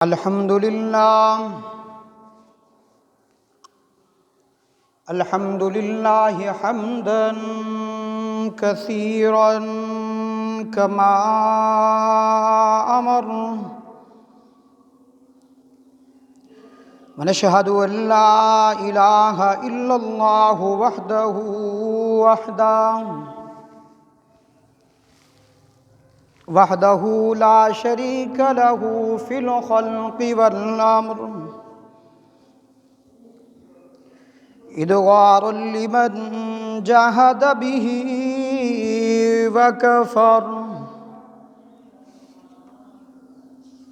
الحمد لله حمدا كثيرا كما أمر، ونشهد أن لا إله إلا الله وحده لا شريك له في الخلق والأمر، إدغارا لمن جاهد به وكفر،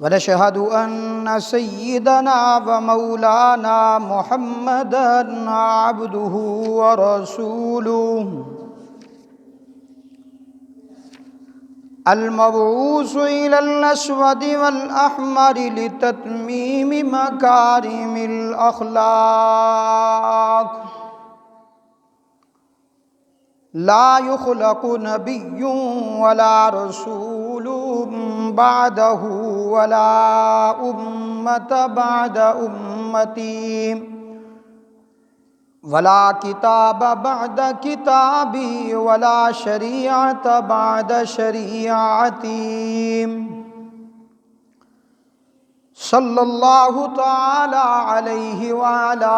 ونشهد أن سيدنا ومولانا محمدا عبده ورسوله المبعوث إلى الأسود والأحمر لتتميم مكارم الأخلاق. لا يخلق نبي ولا رسول بعده ولا أمة بعد أمتي ولا كتاب بعد كتابي ولا شريعة بعد شريعتي. صلى الله تعالى عليه وعلى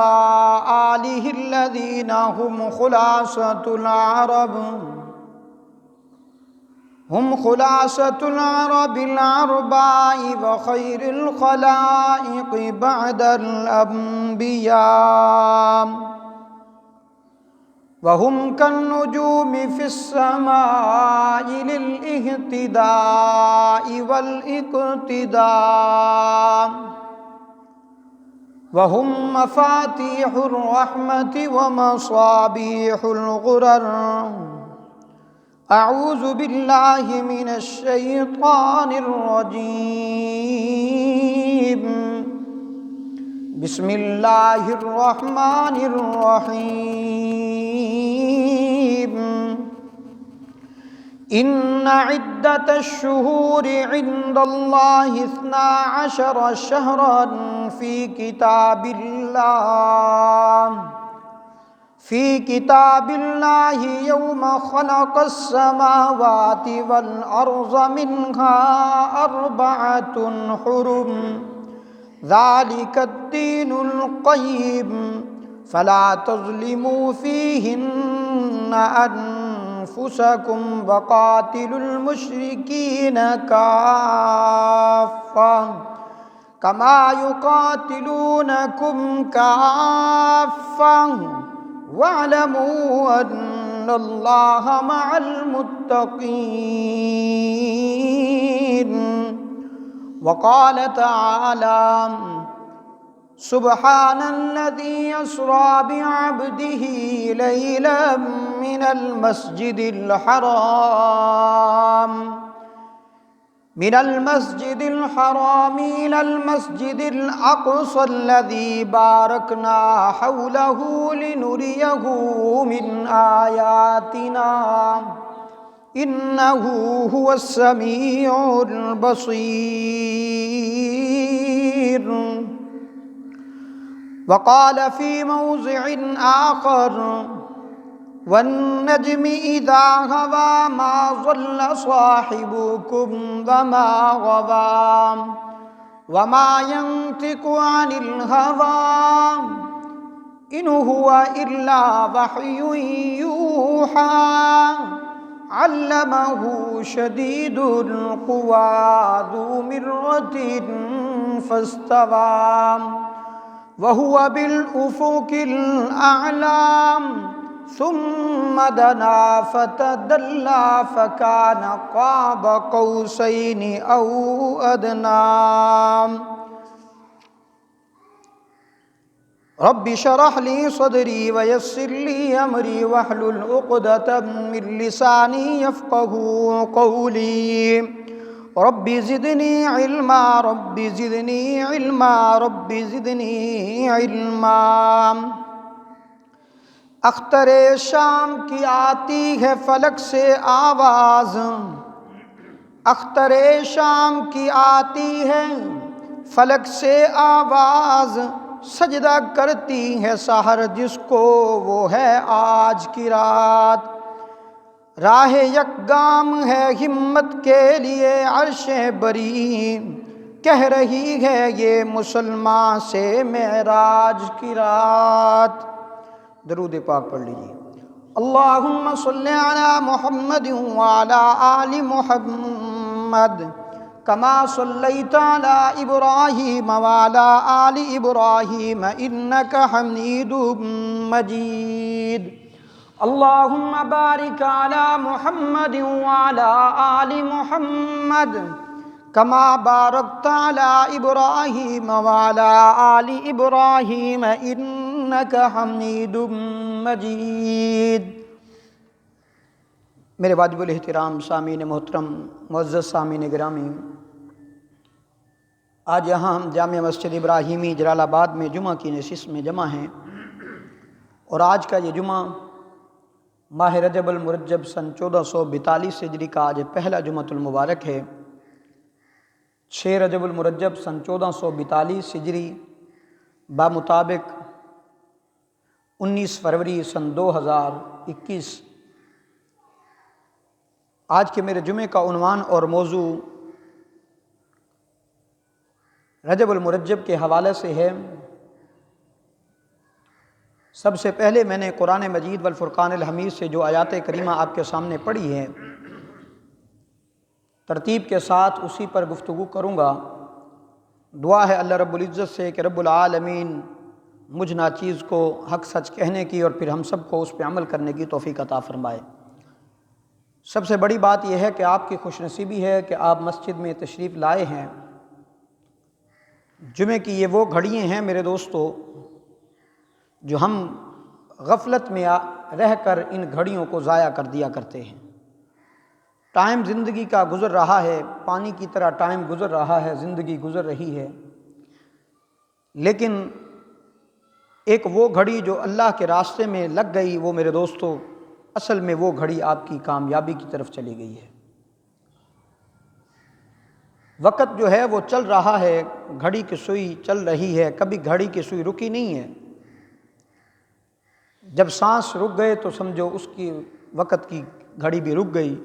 آله الذين هم خلاصة العرب الأرباع وخير الخلائق بعد الأنبياء، وهم كالنجوم في السماء للاهتداء والاقتداء، وهم مفاتيح الرحمة ومصابيح الغرر. أعوذ بالله من الشيطان الرجيم. بسم الله الرحمن الرحيم. إن عدة الشهور عند الله 12 شهرا في كتاب الله يوم خلق السماوات والأرض منها 4 حرم، ذلك الدين القيم، فلا تظلموا فيهن أنفسكم وقاتلوا المشركين كافة كما يقاتلونكم كافة واعلموا أن الله مع المتقين. وقال تعالى: سبحان الذي يسرى بعبده ليلا من المسجد الحرام إلى المسجد الأقصى الذي باركنا حوله لنريه من آياتنا إنه هو السميع البصير. وقال في موضع آخر: والنجم إذا هوى ما ضل صاحبكم وما غوى وما ينطق عن الهوى إن هو إلا وحي يوحى علمه شديد القوى ذو مرة فاستوى وهو بالأفق الأعلى ثم دنا فتدلى فكان قاب قوسين أو أدنى. رب اشرح لي صدري ويسر لي أمري واحلل عقدة من لساني يفقهوا قولي. رب زدني علما رب زدني علما رب زدنی علما. اختر شام کی آتی ہے فلک سے آواز، اختر شام کی آتی ہے فلک سے آواز سجدہ کرتی ہے سحر جس کو وہ ہے آج کی رات، راہ یکگام ہے ہمت کے لیے عرش بری، کہہ رہی ہے یہ مسلمان سے معراج کی رات۔ درود پاک پڑھ لیجیے۔ اللہم صلی علی محمد وعلی آل محمد کما صلیت علی ابراہیم وعلی آل ابراہیم انک حمید مجید۔ اللہم بارک علی محمد وعلی آل محمد کما بارکت علی ابراہیم وعلی آل ابراہیم انک حمید مجید۔ میرے واجب الاحترام سامعین محترم، معزز سامعین گرامی، آج یہاں ہم جامع مسجد ابراہیمی جلال آباد میں جمعہ کی نشست میں جمع ہیں، اور آج کا یہ جمعہ ماہ رجب المرجب سن 1442 ہجری کا آج پہلا جمعۃ المبارک ہے۔ 6 رجب المرجب سن 1442 ہجری بمطابق 19 فروری سن 2021۔ آج کے میرے جمعے کا عنوان اور موضوع رجب المرجب کے حوالے سے ہے۔ سب سے پہلے میں نے قرآن مجید والفرقان الحمید سے جو آیات کریمہ آپ کے سامنے پڑھی ہے، ترتیب کے ساتھ اسی پر گفتگو کروں گا۔ دعا ہے اللہ رب العزت سے کہ رب العالمین مجھ ناچیز کو حق سچ کہنے کی اور پھر ہم سب کو اس پہ عمل کرنے کی توفیق عطا فرمائے۔ سب سے بڑی بات یہ ہے کہ آپ کی خوش نصیبی ہے کہ آپ مسجد میں تشریف لائے ہیں۔ جمعے کی یہ وہ گھڑیاں ہیں میرے دوستو جو ہم غفلت میں رہ کر ان گھڑیوں کو ضائع کر دیا کرتے ہیں۔ ٹائم زندگی کا گزر رہا ہے، پانی کی طرح ٹائم گزر رہا ہے، زندگی گزر رہی ہے، لیکن ایک وہ گھڑی جو اللہ کے راستے میں لگ گئی، وہ میرے دوستو اصل میں وہ گھڑی آپ کی کامیابی کی طرف چلی گئی ہے۔ وقت جو ہے وہ چل رہا ہے، گھڑی کی سوئی چل رہی ہے، کبھی گھڑی کی سوئی رکی نہیں ہے۔ جب سانس رک گئے تو سمجھو اس کی وقت کی گھڑی بھی رک گئی۔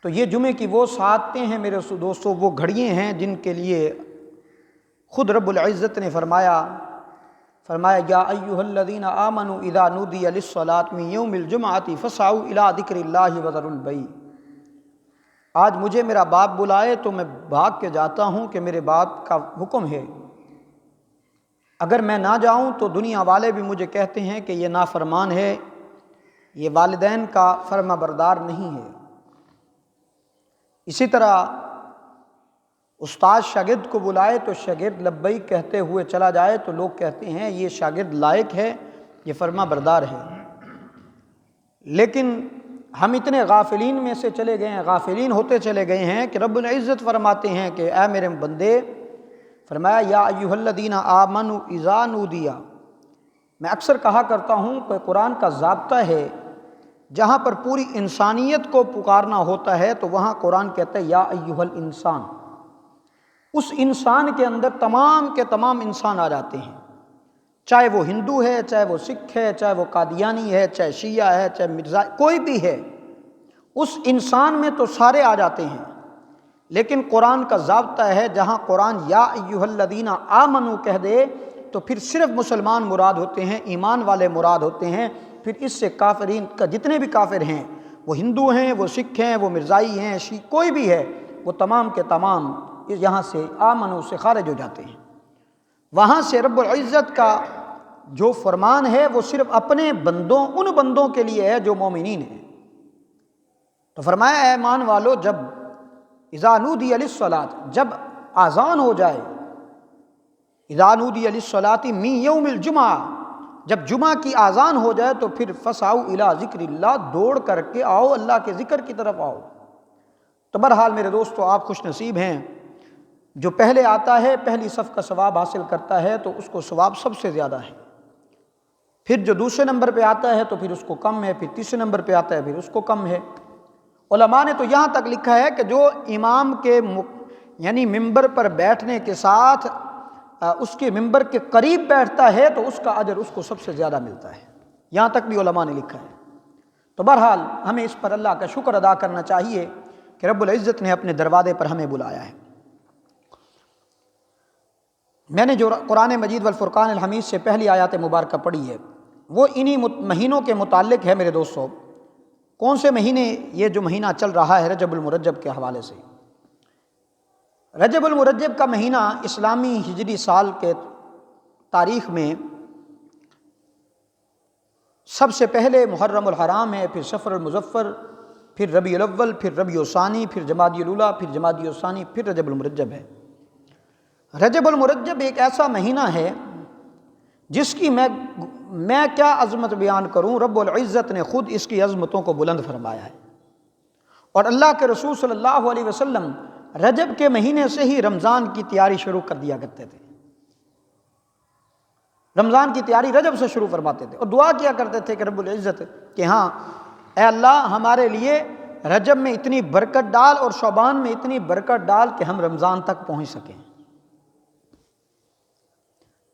تو یہ جمعے کی وہ ساعتیں ہیں میرے دوستو، وہ گھڑیاں ہیں جن کے لیے خود رب العزت نے فرمایا یا ایھا الذین آمنوا اذا نودی للصلاۃ من یوم الجمعۃ فاسعوا الی ذکر اللہ وذروا البیع۔ آج مجھے میرا باپ بلائے تو میں بھاگ کے جاتا ہوں کہ میرے باپ کا حکم ہے، اگر میں نہ جاؤں تو دنیا والے بھی مجھے کہتے ہیں کہ یہ نافرمان ہے، یہ والدین کا فرما بردار نہیں ہے۔ اسی طرح استاد شاگرد کو بلائے تو شاگرد لبیک کہتے ہوئے چلا جائے تو لوگ کہتے ہیں یہ شاگرد لائق ہے، یہ فرما بردار ہے۔ لیکن ہم اتنے غافلین میں سے چلے گئے ہیں، غافلین ہوتے چلے گئے ہیں کہ رب العزت فرماتے ہیں کہ اے میرے بندے، فرمایا یا ایھا الذین آمنوا اذا نودی۔ میں اکثر کہا کرتا ہوں کہ قرآن کا ضابطہ ہے، جہاں پر پوری انسانیت کو پکارنا ہوتا ہے تو وہاں قرآن کہتا ہے یا ایھا الانسان۔ اس انسان کے اندر تمام کے تمام انسان آ جاتے ہیں، چاہے وہ ہندو ہے، چاہے وہ سکھ ہے، چاہے وہ قادیانی ہے، چاہے شیعہ ہے، چاہے مرزا، کوئی بھی ہے، اس انسان میں تو سارے آ جاتے ہیں۔ لیکن قرآن کا ضابطہ ہے جہاں قرآن یا ایھا الذین آمنوا کہہ دے تو پھر صرف مسلمان مراد ہوتے ہیں، ایمان والے مراد ہوتے ہیں، پھر اس سے کافرین کا جتنے بھی کافر ہیں، وہ ہندو ہیں، وہ سکھ ہیں، وہ مرزائی ہیں، کوئی بھی ہے، وہ تمام کے تمام یہاں سے آمنو سے خارج ہو جاتے ہیں۔ وہاں سے رب العزت کا جو فرمان ہے وہ صرف اپنے بندوں، ان بندوں کے لیے ہے جو مومنین ہیں۔ تو فرمایا اے ایمان والو، جب اذا نودی للصلاۃ، جب اذان ہو جائے، اذا نودی للصلاۃ من یوم الجمعہ، جب جمعہ کی اذان ہو جائے تو پھر فسعوا الی ذکر اللہ، دوڑ کر کے آؤ اللہ کے ذکر کی طرف آؤ۔ تو بہرحال میرے دوستو آپ خوش نصیب ہیں، جو پہلے آتا ہے پہلی صف کا ثواب حاصل کرتا ہے تو اس کو ثواب سب سے زیادہ ہے۔ پھر جو دوسرے نمبر پہ آتا ہے تو پھر اس کو کم ہے، پھر تیسرے نمبر پہ آتا ہے پھر اس کو کم ہے۔ علماء نے تو یہاں تک لکھا ہے کہ جو امام کے یعنی ممبر پر بیٹھنے کے ساتھ اس کے ممبر کے قریب بیٹھتا ہے تو اس کا اجر اس کو سب سے زیادہ ملتا ہے، یہاں تک بھی علماء نے لکھا ہے۔ تو بہرحال ہمیں اس پر اللہ کا شکر ادا کرنا چاہیے کہ رب العزت نے اپنے دروازے پر ہمیں بلایا ہے۔ میں نے جو قرآن مجید والفرقان الحمید سے پہلی آیات مبارکہ پڑھی ہے وہ انہی مہینوں کے متعلق ہے میرے دوستو۔ کون سے مہینے؟ یہ جو مہینہ چل رہا ہے رجب المرجب کے حوالے سے۔ رجب المرجب کا مہینہ اسلامی ہجری سال کے تاریخ میں سب سے پہلے محرم الحرام ہے، پھر صفر المظفر، پھر ربیع الاول، پھر ربیع الثانی، پھر جمادی الاولیٰ، پھر جمادی الثانی، پھر رجب المرجب ہے۔ رجب المرجب ایک ایسا مہینہ ہے جس کی میں کیا عظمت بیان کروں، رب العزت نے خود اس کی عظمتوں کو بلند فرمایا ہے۔ اور اللہ کے رسول صلی اللہ علیہ وسلم رجب کے مہینے سے ہی رمضان کی تیاری شروع کر دیا کرتے تھے، رمضان کی تیاری رجب سے شروع فرماتے تھے اور دعا کیا کرتے تھے کہ رب العزت کہ ہاں اے اللہ ہمارے لیے رجب میں اتنی برکت ڈال اور شعبان میں اتنی برکت ڈال کہ ہم رمضان تک پہنچ سکیں۔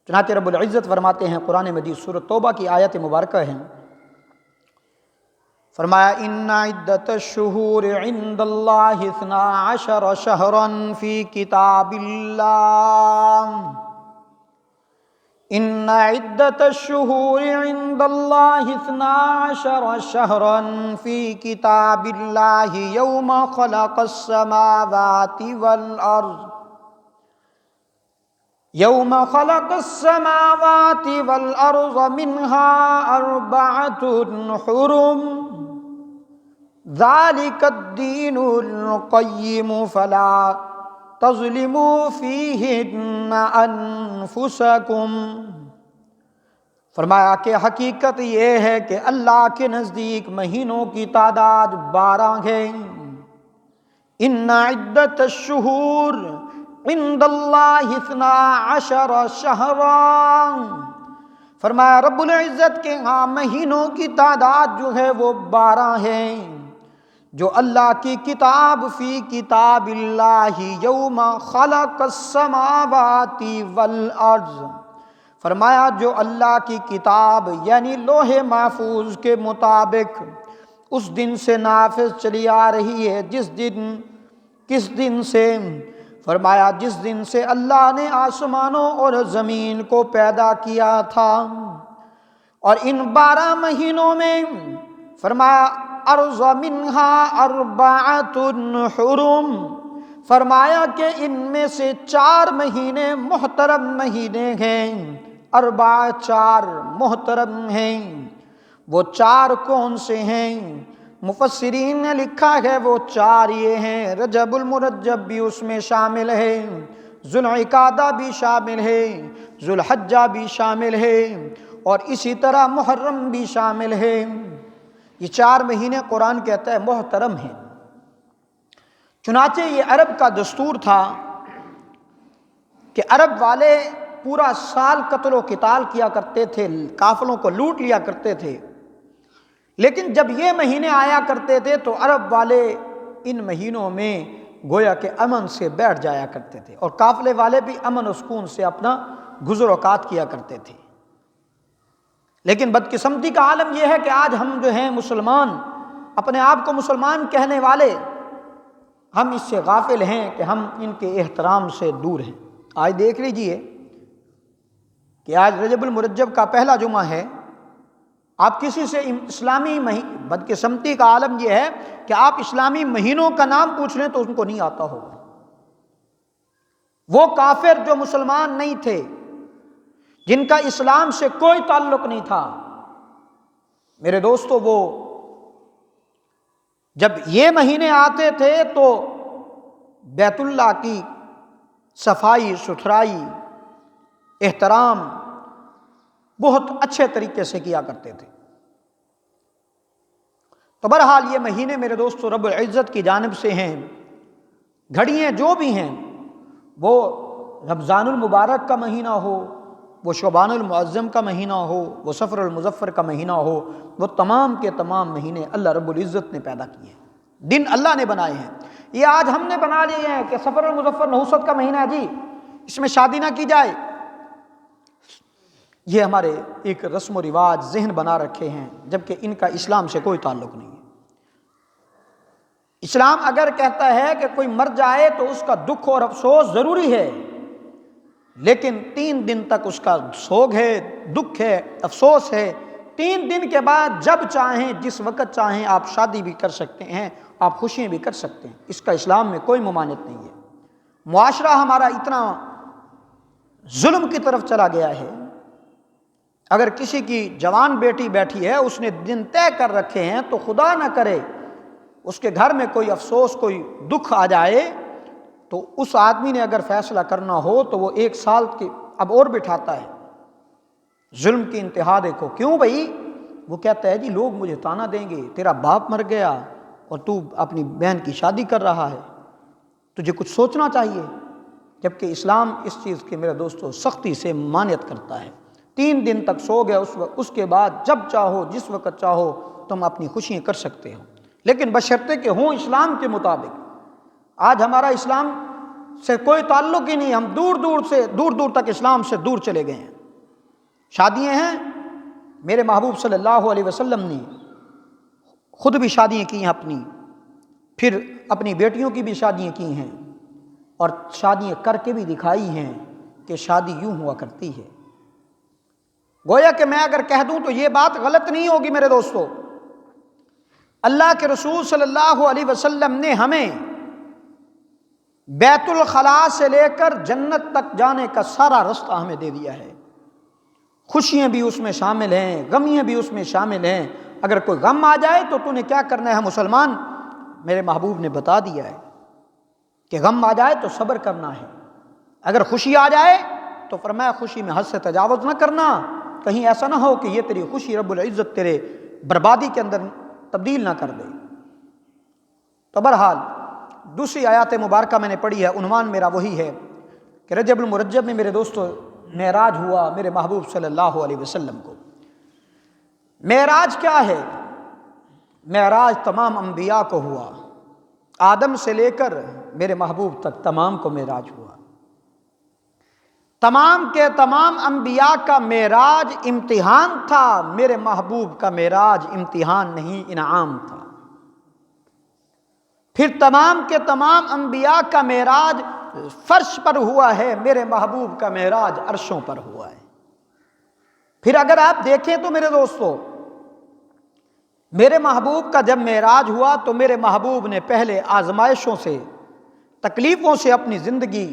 چنانچہ رب العزت فرماتے ہیں قرآن مجید سورۃ توبہ کی آیت مبارکہ ہے، فرمایا ان عدت الشہور عند اللہ 12 شہرا فی کتاب اللہ، ان عدت الشہور عند اللہ 12 شہرا فی کتاب اللہ یوم خلق السماوات والارض یوم خلق السماوات والارض منها 4 حرم ذلك الدین القیم فلا تظلموا فیہن انفسکم۔ فرمایا کہ حقیقت یہ ہے کہ اللہ کے نزدیک مہینوں کی تعداد 12 ہے۔ ان عدت الشہور عند اللہ 12 شہرا، فرمایا رب العزت کے ہاں مہینوں کی تعداد جو ہے وہ 12 ہے، جو اللہ کی کتاب فی کتاب اللہ یوم خلق السماوات والارض، فرمایا جو اللہ کی کتاب یعنی لوح محفوظ کے مطابق اس دن سے نافذ چلی آ رہی ہے، کس دن سے؟ فرمایا جس دن سے اللہ نے آسمانوں اور زمین کو پیدا کیا تھا۔ اور ان 12 مہینوں میں فرمایا ارض منہا 4 حرم، فرمایا کہ ان میں سے 4 مہینے محترم مہینے ہیں، 4 محترم ہیں۔ وہ 4 کون سے ہیں؟ مفسرین نے لکھا ہے وہ 4 یہ ہیں، رجب المرجب بھی اس میں شامل ہے، ذوالقعدہ بھی شامل ہے، ذوالحجہ بھی شامل ہے، اور اسی طرح محرم بھی شامل ہے۔ یہ 4 مہینے قرآن کہتا ہے محترم ہیں۔ چنانچہ یہ عرب کا دستور تھا کہ عرب والے پورا سال قتل و قتال کیا کرتے تھے، قافلوں کو لوٹ لیا کرتے تھے، لیکن جب یہ مہینے آیا کرتے تھے تو عرب والے ان مہینوں میں گویا کہ امن سے بیٹھ جایا کرتے تھے، اور قافلے والے بھی امن و سکون سے اپنا گزر اوقات کیا کرتے تھے۔ لیکن بدقسمتی کا عالم یہ ہے کہ آج ہم جو ہیں مسلمان، اپنے آپ کو مسلمان کہنے والے، ہم اس سے غافل ہیں کہ ہم ان کے احترام سے دور ہیں۔ آج دیکھ لیجئے کہ آج رجب المرجب کا پہلا جمعہ ہے، آپ کسی سے اسلامی بدقسمتی کا عالم یہ ہے کہ آپ اسلامی مہینوں کا نام پوچھ لیں تو ان کو نہیں آتا ہوگا۔ وہ کافر جو مسلمان نہیں تھے، جن کا اسلام سے کوئی تعلق نہیں تھا، میرے دوستو، وہ جب یہ مہینے آتے تھے تو بیت اللہ کی صفائی ستھرائی احترام بہت اچھے طریقے سے کیا کرتے تھے۔ تو بہرحال یہ مہینے میرے دوستو رب العزت کی جانب سے ہیں۔ گھڑیاں جو بھی ہیں، وہ رمضان المبارک کا مہینہ ہو، وہ شعبان المعظم کا مہینہ ہو، وہ صفر المظفر کا مہینہ ہو، وہ تمام کے تمام مہینے اللہ رب العزت نے پیدا کیے ہیں، دن اللہ نے بنائے ہیں۔ یہ آج ہم نے بنا لیے ہیں کہ سفر المظفر نحوست کا مہینہ ہے جی، اس میں شادی نہ کی جائے۔ یہ ہمارے ایک رسم و رواج ذہن بنا رکھے ہیں، جبکہ ان کا اسلام سے کوئی تعلق نہیں ہے۔ اسلام اگر کہتا ہے کہ کوئی مر جائے تو اس کا دکھ اور افسوس ضروری ہے، لیکن 3 دن تک اس کا سوگ ہے، دکھ ہے، افسوس ہے۔ 3 دن کے بعد جب چاہیں، جس وقت چاہیں آپ شادی بھی کر سکتے ہیں، آپ خوشیاں بھی کر سکتے ہیں۔ اس کا اسلام میں کوئی ممانعت نہیں ہے۔ معاشرہ ہمارا اتنا ظلم کی طرف چلا گیا ہے، اگر کسی کی جوان بیٹی بیٹھی ہے، اس نے دن طے کر رکھے ہیں، تو خدا نہ کرے اس کے گھر میں کوئی افسوس، کوئی دکھ آ جائے، تو اس آدمی نے اگر فیصلہ کرنا ہو تو وہ 1 سال کی اب اور بٹھاتا ہے۔ ظلم کی انتہا دیکھو، کیوں بھائی؟ وہ کہتا ہے جی لوگ مجھے تانا دیں گے، تیرا باپ مر گیا اور تو اپنی بہن کی شادی کر رہا ہے، تجھے کچھ سوچنا چاہیے۔ جبکہ اسلام اس چیز کے میرے دوستو سختی سے ممانعت کرتا ہے۔ 3 دن تک سو گیا، اس کے بعد جب چاہو، جس وقت چاہو تم اپنی خوشیاں کر سکتے ہو، لیکن بشرطے کہ ہوں اسلام کے مطابق۔ آج ہمارا اسلام سے کوئی تعلق ہی نہیں، ہم دور دور تک اسلام سے دور چلے گئے ہیں۔ شادیاں ہیں، میرے محبوب صلی اللہ علیہ وسلم نے خود بھی شادیاں کی ہیں اپنی، پھر اپنی بیٹیوں کی بھی شادیاں کی ہیں، اور شادیاں کر کے بھی دکھائی ہیں کہ شادی یوں ہوا کرتی ہے۔ گویا کہ میں اگر کہہ دوں تو یہ بات غلط نہیں ہوگی میرے دوستو۔ اللہ کے رسول صلی اللہ علیہ وسلم نے ہمیں بیت الخلاء سے لے کر جنت تک جانے کا سارا رستہ ہمیں دے دیا ہے۔ خوشیاں بھی اس میں شامل ہیں، غمیاں بھی اس میں شامل ہیں۔ اگر کوئی غم آ جائے تو تو نے کیا کرنا ہے مسلمان؟ میرے محبوب نے بتا دیا ہے کہ غم آ جائے تو صبر کرنا ہے، اگر خوشی آ جائے تو فرمایا خوشی میں حد سے تجاوز نہ کرنا، کہیں ایسا نہ ہو کہ یہ تیری خوشی رب العزت تیرے بربادی کے اندر تبدیل نہ کر دے۔ تو بہرحال دوسری آیات مبارکہ میں نے پڑھی ہے، عنوان میرا وہی ہے کہ رجب المرجب میں میرے دوستو معراج ہوا میرے محبوب صلی اللہ علیہ وسلم کو۔ معراج کیا ہے؟ معراج تمام انبیاء کو ہوا، آدم سے لے کر میرے محبوب تک تمام کو معراج ہوا۔ تمام کے تمام انبیاء کا معراج امتحان تھا، میرے محبوب کا معراج امتحان نہیں، انعام تھا۔ پھر تمام کے تمام انبیاء کا معراج فرش پر ہوا ہے، میرے محبوب کا معراج عرشوں پر ہوا ہے۔ پھر اگر آپ دیکھیں تو میرے دوستو میرے محبوب کا جب معراج ہوا تو میرے محبوب نے پہلے آزمائشوں سے، تکلیفوں سے اپنی زندگی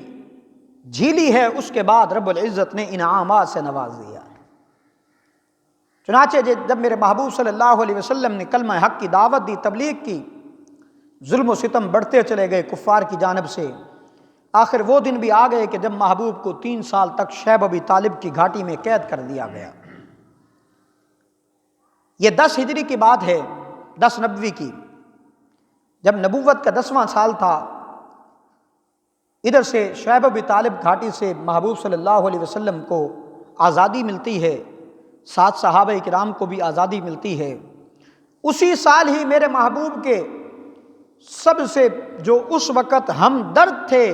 جھیلی ہے، اس کے بعد رب العزت نے انعامات سے نواز دیا ہے۔ چنانچہ جب میرے محبوب صلی اللہ علیہ وسلم نے کلمہ حق کی دعوت دی، تبلیغ کی، ظلم و ستم بڑھتے چلے گئے کفار کی جانب سے۔ آخر وہ دن بھی آ گئے کہ جب محبوب کو 3 سال تک شیب ابی طالب کی گھاٹی میں قید کر دیا گیا۔ یہ 10 ہجری کی بات ہے، 10 نبوی کی، جب نبوت کا 10واں سال تھا۔ ادھر سے شیب ابی طالب گھاٹی سے محبوب صلی اللہ علیہ وسلم کو آزادی ملتی ہے، 7 صحابہ کرام کو بھی آزادی ملتی ہے۔ اسی سال ہی میرے محبوب کے سب سے جو اس وقت ہمدرد تھے،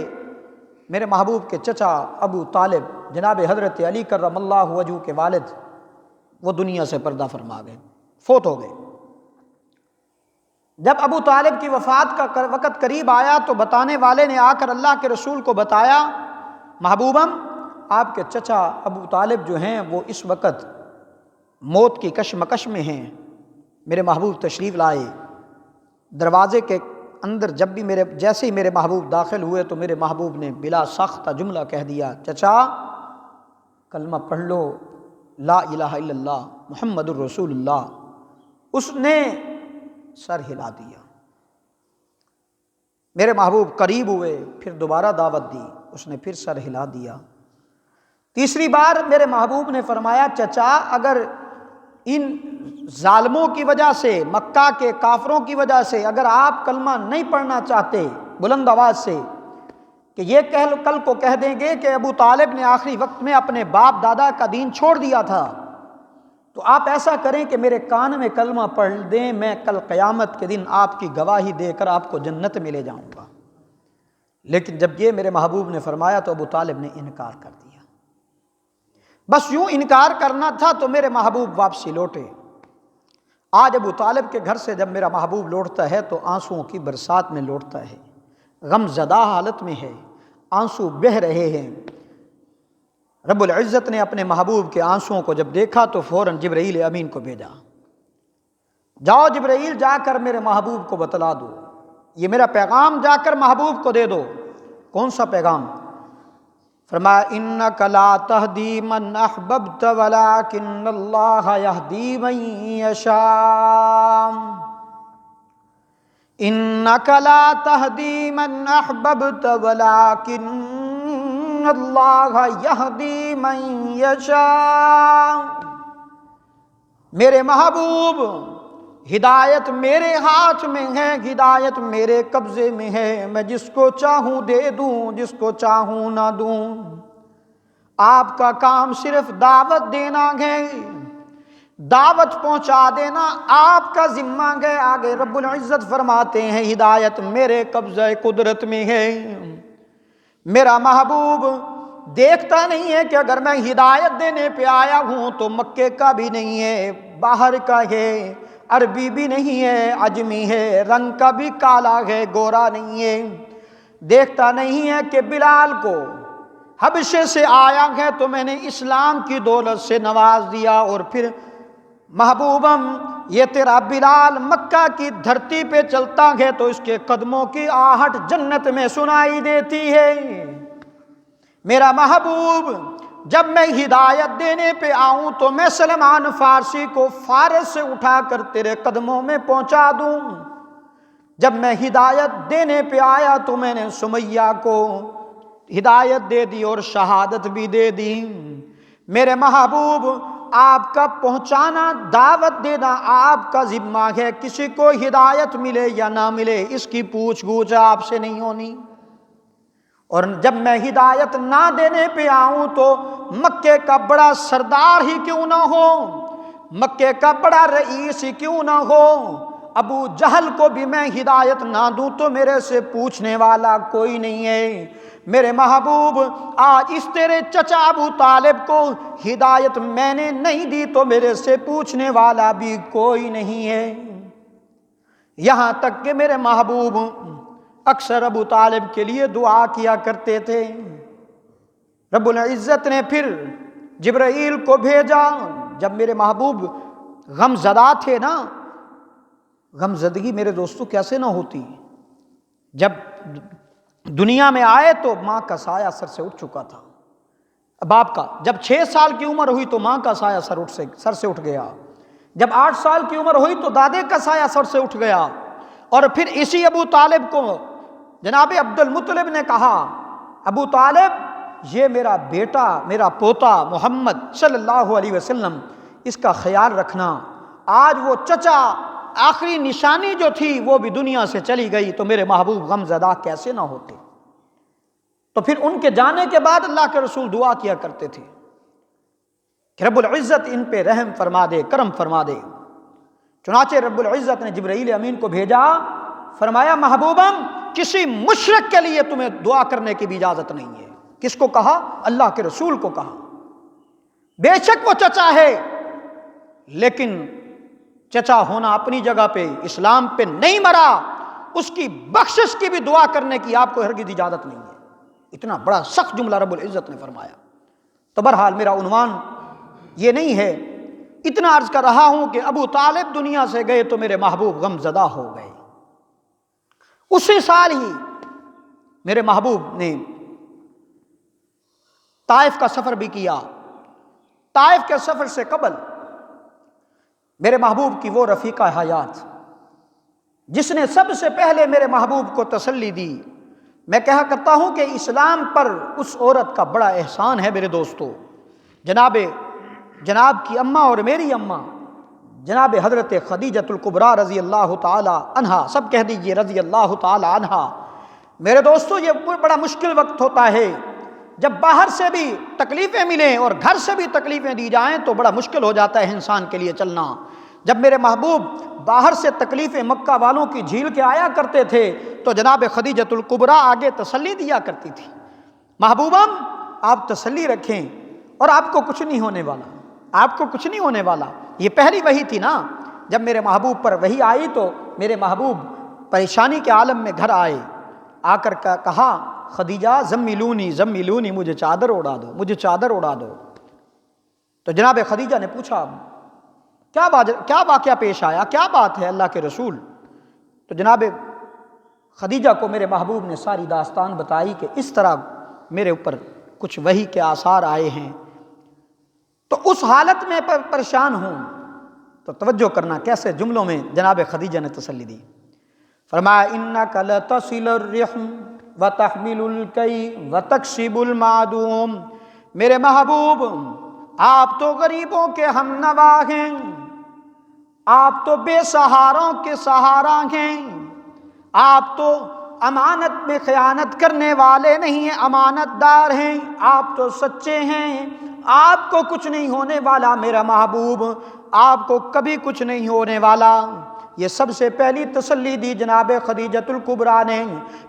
میرے محبوب کے چچا ابو طالب جناب حضرت علی کرم اللہ وجہہ کے والد، وہ دنیا سے پردہ فرما گئے، فوت ہو گئے۔ جب ابو طالب کی وفات کا وقت قریب آیا تو بتانے والے نے آ کر اللہ کے رسول کو بتایا، محبوبم آپ کے چچا ابو طالب جو ہیں وہ اس وقت موت کی کشمکش میں ہیں۔ میرے محبوب تشریف لائے، دروازے کے اندر جب بھی جیسے ہی میرے محبوب داخل ہوئے تو میرے محبوب نے بلا ساختہ جملہ کہہ دیا، چچا کلمہ پڑھ لو، لا الہ الا اللہ محمد الرسول اللہ۔ اس نے سر ہلا دیا۔ میرے محبوب قریب ہوئے، پھر دوبارہ دعوت دی، اس نے پھر سر ہلا دیا۔ تیسری بار میرے محبوب نے فرمایا، چچا اگر ان ظالموں کی وجہ سے، مکہ کے کافروں کی وجہ سے اگر آپ کلمہ نہیں پڑھنا چاہتے بلند آواز سے، کہ یہ کل کو کہہ دیں گے کہ ابو طالب نے آخری وقت میں اپنے باپ دادا کا دین چھوڑ دیا تھا، تو آپ ایسا کریں کہ میرے کان میں کلمہ پڑھ دیں، میں کل قیامت کے دن آپ کی گواہی دے کر آپ کو جنت میں لے جاؤں گا۔ لیکن جب یہ میرے محبوب نے فرمایا تو ابو طالب نے انکار کر دیا۔ بس یوں انکار کرنا تھا تو میرے محبوب واپسی لوٹے۔ آج ابو طالب کے گھر سے جب میرا محبوب لوٹتا ہے تو آنسوؤں کی برسات میں لوٹتا ہے، غم زدہ حالت میں ہے، آنسو بہہ رہے ہیں۔ رب العزت نے اپنے محبوب کے آنسوؤں کو جب دیکھا تو فوراً جبرائیل امین کو بھیجا، جاؤ جبرائیل جا کر میرے محبوب کو بتلا دو، یہ میرا پیغام جا کر محبوب کو دے دو۔ کون سا پیغام؟ فرمایا انک لا تہدی من احببت ولکن اللہ یہدی من یشاء، انک لا تہدی من احببت ولکن اللہ یہدی من یشاء۔ میرے محبوب، ہدایت میرے ہاتھ میں ہے، ہدایت میرے قبضے میں ہے، میں جس کو چاہوں دے دوں، جس کو چاہوں نہ دوں۔ آپ کا کام صرف دعوت دینا ہے، دعوت پہنچا دینا آپ کا ذمہ ہے۔ آگے رب العزت فرماتے ہیں ہدایت میرے قبضہ قدرت میں ہے۔ میرا محبوب دیکھتا نہیں ہے کہ اگر میں ہدایت دینے پہ آیا ہوں تو مکے کا بھی نہیں ہے، باہر کا ہے، عربی بھی نہیں ہے، عجمی ہے، رنگ کا بھی کالا ہے، گورا نہیں ہے۔ دیکھتا نہیں ہے کہ بلال کو حبشے سے آیا ہے تو میں نے اسلام کی دولت سے نواز دیا، اور پھر محبوبم یہ تیرا بلال مکہ کی دھرتی پہ چلتا ہے تو اس کے قدموں کی آہٹ جنت میں سنائی دیتی ہے۔ میرا محبوب جب میں ہدایت دینے پہ آؤں تو میں سلمان فارسی کو فارس سے اٹھا کر تیرے قدموں میں پہنچا دوں۔ جب میں ہدایت دینے پہ آیا تو میں نے سمیہ کو ہدایت دے دی اور شہادت بھی دے دی۔ میرے محبوب آپ کا پہنچانا، دعوت دینا آپ کا ذمہ ہے، کسی کو ہدایت ملے یا نہ ملے اس کی پوچھ گچھ آپ سے نہیں ہونی۔ اور جب میں ہدایت نہ دینے پہ آؤں تو مکے کا بڑا سردار ہی کیوں نہ ہو، مکے کا بڑا رئیس ہی کیوں نہ ہو، ابو جہل کو بھی میں ہدایت نہ دوں تو میرے سے پوچھنے والا کوئی نہیں ہے۔ میرے محبوب آج اس تیرے چچا ابو طالب کو ہدایت میں نے نہیں دی تو میرے سے پوچھنے والا بھی کوئی نہیں ہے۔ یہاں تک کہ میرے محبوب اکثر ابو طالب کے لیے دعا کیا کرتے تھے۔ رب العزت نے پھر جبرائیل کو بھیجا جب میرے محبوب غم زدہ تھے نا۔ غم زدگی میرے دوستو کیسے نہ ہوتی، جب دنیا میں آئے تو ماں کا سایہ سر سے اٹھ چکا تھا، باپ کا۔ جب 6 سال کی عمر ہوئی تو ماں کا سایہ سر سے اٹھ گیا، جب 8 سال کی عمر ہوئی تو دادے کا سایہ سر سے اٹھ گیا، اور پھر اسی ابو طالب کو جناب عبد المطلب نے کہا ابو طالب یہ میرا بیٹا، میرا پوتا محمد صلی اللہ علیہ وسلم، اس کا خیال رکھنا۔ آج وہ چچا آخری نشانی جو تھی وہ بھی دنیا سے چلی گئی تو میرے محبوب غم زدہ کیسے نہ ہوتے۔ تو پھر ان کے جانے کے بعد اللہ کے رسول دعا کیا کرتے تھے کہ رب العزت ان پہ رحم فرما دے، کرم فرما دے۔ چنانچہ رب العزت نے جبرائیل امین کو بھیجا، فرمایا محبوبم کسی مشرک کے لیے تمہیں دعا کرنے کی بھی اجازت نہیں ہے۔ کس کو کہا؟ اللہ کے رسول کو کہا۔ بے شک وہ چچا ہے لیکن چچا ہونا اپنی جگہ پہ، اسلام پہ نہیں مرا، اس کی بخشش کی بھی دعا کرنے کی آپ کو ہرگز اجازت نہیں ہے۔ اتنا بڑا سخت جملہ رب العزت نے فرمایا۔ تو بہرحال میرا عنوان یہ نہیں ہے، اتنا عرض کر رہا ہوں کہ ابو طالب دنیا سے گئے تو میرے محبوب غم زدہ ہو گئے۔ اسی سال ہی میرے محبوب نے طائف کا سفر بھی کیا۔ طائف کے سفر سے قبل میرے محبوب کی وہ رفیقہ حیات جس نے سب سے پہلے میرے محبوب کو تسلی دی۔ میں کہا کرتا ہوں کہ اسلام پر اس عورت کا بڑا احسان ہے میرے دوستو۔ جناب کی اماں اور میری اماں جناب حضرت خدیجۃ الکبریٰ رضی اللہ تعالی عنہا، سب کہہ دیجئے رضی اللہ تعالی عنہا۔ میرے دوستو یہ بڑا مشکل وقت ہوتا ہے جب باہر سے بھی تکلیفیں ملیں اور گھر سے بھی تکلیفیں دی جائیں تو بڑا مشکل ہو جاتا ہے انسان کے لیے چلنا۔ جب میرے محبوب باہر سے تکلیفیں مکہ والوں کی جھیل کے آیا کرتے تھے تو جناب خدیجۃ الکبریٰ آگے تسلی دیا کرتی تھی، محبوبم آپ تسلی رکھیں اور آپ کو کچھ نہیں ہونے والا، آپ کو کچھ نہیں ہونے والا۔ یہ پہلی وحی تھی نا، جب میرے محبوب پر وحی آئی تو میرے محبوب پریشانی کے عالم میں گھر آئے، آ کر کہا خدیجہ زمیلونی زمیلونی، مجھے چادر اڑا دو، مجھے چادر اڑا دو۔ تو جناب خدیجہ نے پوچھا کیا واقعہ پیش آیا، کیا بات ہے اللہ کے رسول؟ تو جناب خدیجہ کو میرے محبوب نے ساری داستان بتائی کہ اس طرح میرے اوپر کچھ وحی کے آثار آئے ہیں، تو اس حالت میں پریشان ہوں۔ تو توجہ کرنا کیسے جملوں میں جناب خدیجہ نے تسلی دی۔ فرمایا انک لتصل الرحم وتحمل الکی وتکسب المعدوم، میرے محبوب آپ تو غریبوں کے ہم نوا ہیں، آپ تو بے سہاروں کے سہارا ہیں، آپ تو امانت میں خیانت کرنے والے نہیں ہیں، امانت دار ہیں، آپ تو سچے ہیں، آپ کو کچھ نہیں ہونے والا میرا محبوب، آپ کو کبھی کچھ نہیں ہونے والا۔ یہ سب سے پہلی تسلی دی جناب خدیجۃ الکبریٰ نے۔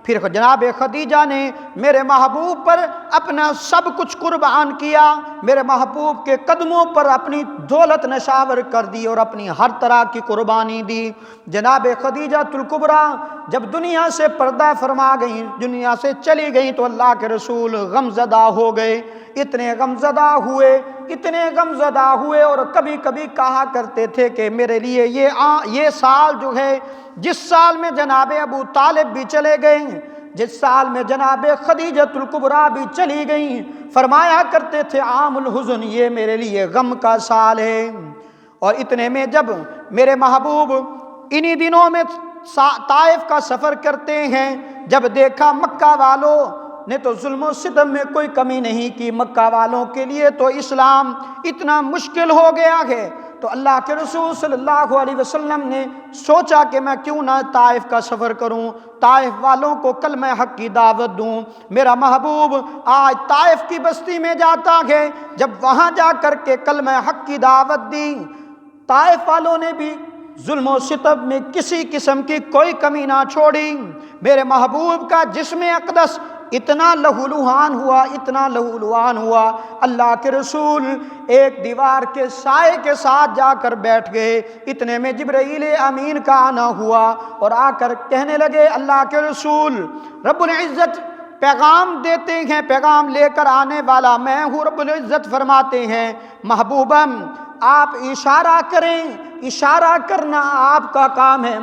پھر جناب خدیجہ نے میرے محبوب پر اپنا سب کچھ قربان کیا، میرے محبوب کے قدموں پر اپنی دولت نشاور کر دی اور اپنی ہر طرح کی قربانی دی۔ جناب خدیجۃ الکبریٰ جب دنیا سے پردہ فرما گئیں، دنیا سے چلی گئیں تو اللہ کے رسول غمزدہ ہو گئے، اتنے غمزدہ ہوئے اور کبھی کبھی کہا کرتے تھے کہ میرے لیے یہ سال جو ہے، جس سال میں جناب ابو طالب بھی چلے گئے، جس سال میں جناب خدیجۃ الکبریٰ بھی چلی گئیں، فرمایا کرتے تھے عام الحزن، یہ میرے لیے غم کا سال ہے۔ اور اتنے میں جب میرے محبوب انہی دنوں میں طائف کا سفر کرتے ہیں، جب دیکھا مکہ والوں نے تو ظلم و ستم میں کوئی کمی نہیں کی، مکہ والوں کے لیے تو اسلام اتنا مشکل ہو گیا ہے، تو اللہ کے رسول صلی اللہ علیہ وسلم نے سوچا کہ میں کیوں نہ طائف کا سفر کروں، طائف والوں کو کلمہ حق کی دعوت دوں۔ میرا محبوب آج طائف کی بستی میں جاتا ہے، جب وہاں جا کر کے کلمہ حق کی دعوت دی، طائف والوں نے بھی ظلم و ستم میں کسی قسم کی کوئی کمی نہ چھوڑی۔ میرے محبوب کا جسم اقدس اتنا لہولہان ہوا، اللہ کے رسول ایک دیوار کے سائے کے ساتھ جا کر بیٹھ گئے۔ اتنے میں جبرائیل امین کا آنا ہوا اور آ کر کہنے لگے اللہ کے رسول رب العزت پیغام دیتے ہیں، پیغام لے کر آنے والا میں ہوں۔ رب العزت فرماتے ہیں محبوبم آپ اشارہ کریں، اشارہ کرنا آپ کا کام ہے،